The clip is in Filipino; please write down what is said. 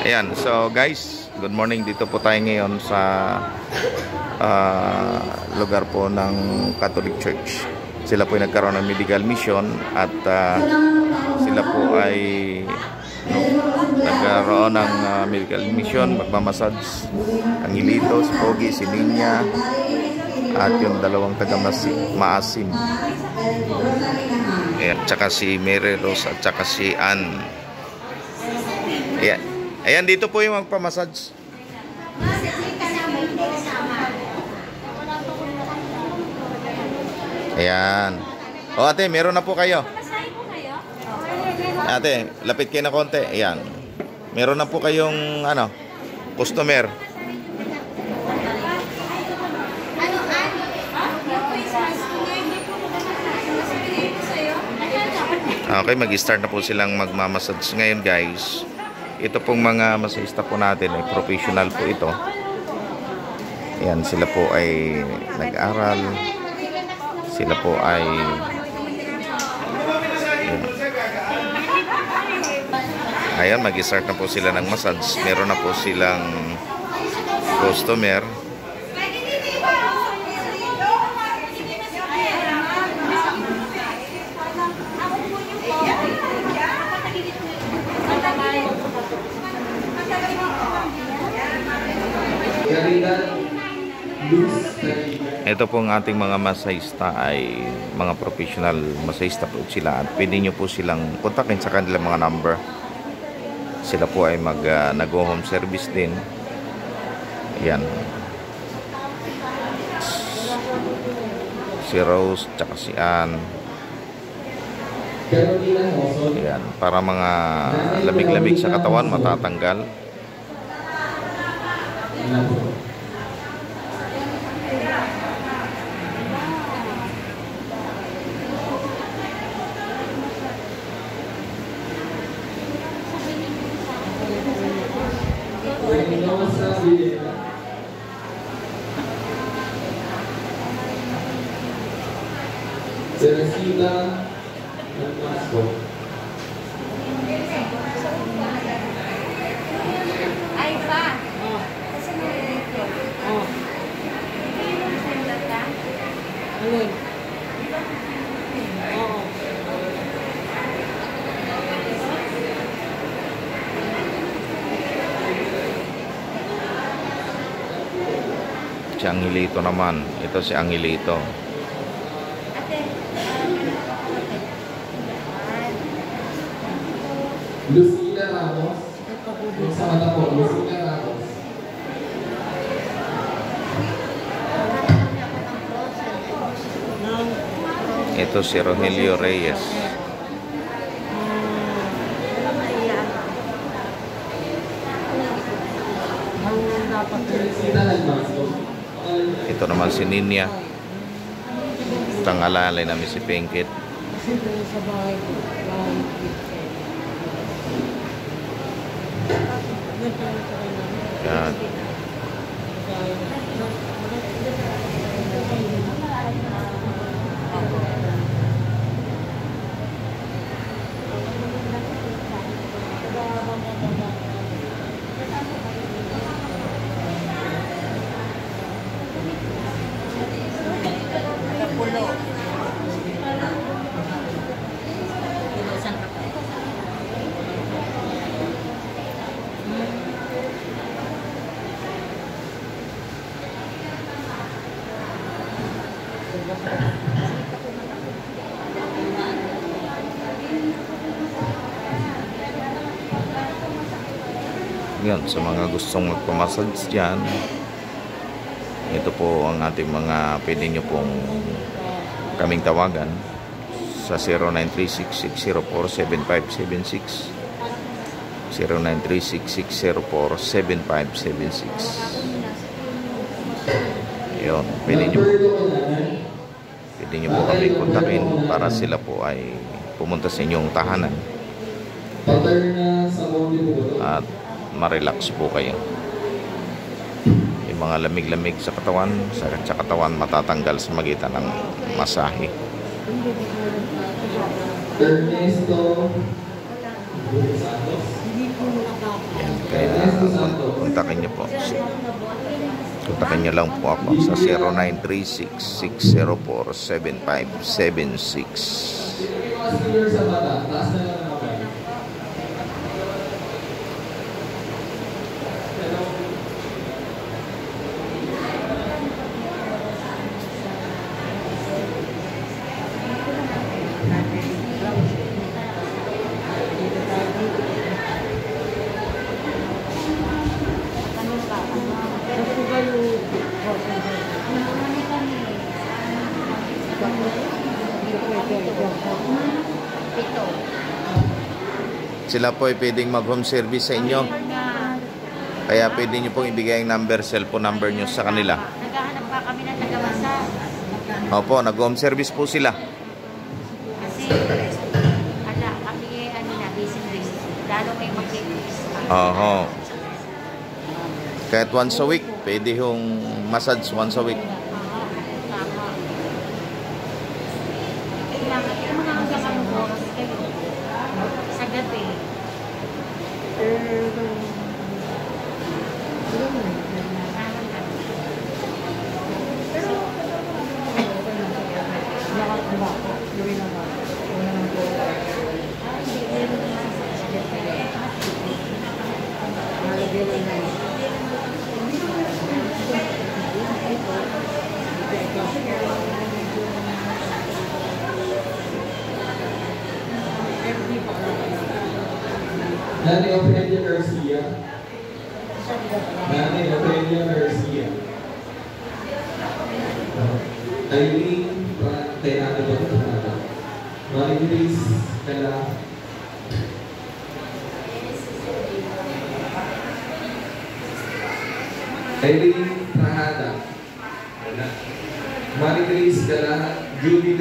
Ayan, so guys, good morning. Dito po tayo ngayon sa lugar po ng Catholic Church. Sila po ay nagkaroon ng medical mission at sila po ay nagkaroon ng medical mission, magmamassage ang Ilito, si Pogi, si Ninya at yung dalawang taga-maasim. Ayan, tsaka si Mary Rose at tsaka si Ann. Ayan. Ayan, dito po yung magpamassage. Ayan. O ate, meron na po kayo. Ate, lapit kayo na konti. Ayan. Meron na po kayong customer. Okay, mag-start na po silang magmamassage ngayon, guys. Ito pong mga masahista po natin ay professional po ito. Ayan, sila po ay nag-aral. Sila po ay ayan, mag-start na po sila ng massage. Meron na po silang customer. Ito pong ating mga masahista ay mga professional masahista po sila at pwede nyo po silang kontakin sa kanilang mga number. Sila po ay nag-home service din. Ayan, si Rose tsaka si Ann. Ayan, para mga labig-labig sa katawan matatanggal. Teresita ng Pasco. Ay pa. Kasi nililito. Alin? Oo. Si Angelito naman. Ito si Angelito. Lucila Ramos. Yung sa mata po, Lucila Ramos. Ito si Rogelio Reyes. Teresita ng Pasco. Ito naman si Ninya. Tangalalay namin si Pinkit. Sa bahay ko. Yan. Yan, sa mga gustong magpamassage dyan, ito po ang ating mga pwede nyo pong kaming tawagan sa 0936-604-7576 0936-604-7576. Yun, pwede nyo po kami kontakin para sila po ay pumunta sa inyong tahanan at ma-relax po kayo. Yung mga lamig-lamig sa katawan, sa katawan matatanggal sa magitan ng masahe. Ernesto Hindi po nakapapos. Yan, kaya kontakin niyo po. Kontakin niyo lang po ako sa 0936-604-7576. Mga senior sa bata, taas na lang ang kamay. Pito. Sila po ay pwedeng mag-home service sa inyo. Kaya pwede nyo pong ibigay ang number, cellphone number nyo sa kanila. Naghahanap pa kami ng tagawasa. Opo, nag-home service po sila. Kasi, kami na, busy. Lalo kayo mag-fix. Oho. Kahit once a week, pwede yung massage once a week. Tama. Kailangan, yung mga hanggang anong oras kayo? Sa gabi. Nanay Ophelia Garcia. Nanay Ophelia Garcia. Eileen, natin ba ito natin? Marie Grace Kala. Eileen Prahada. Marie Grace Kala. Julie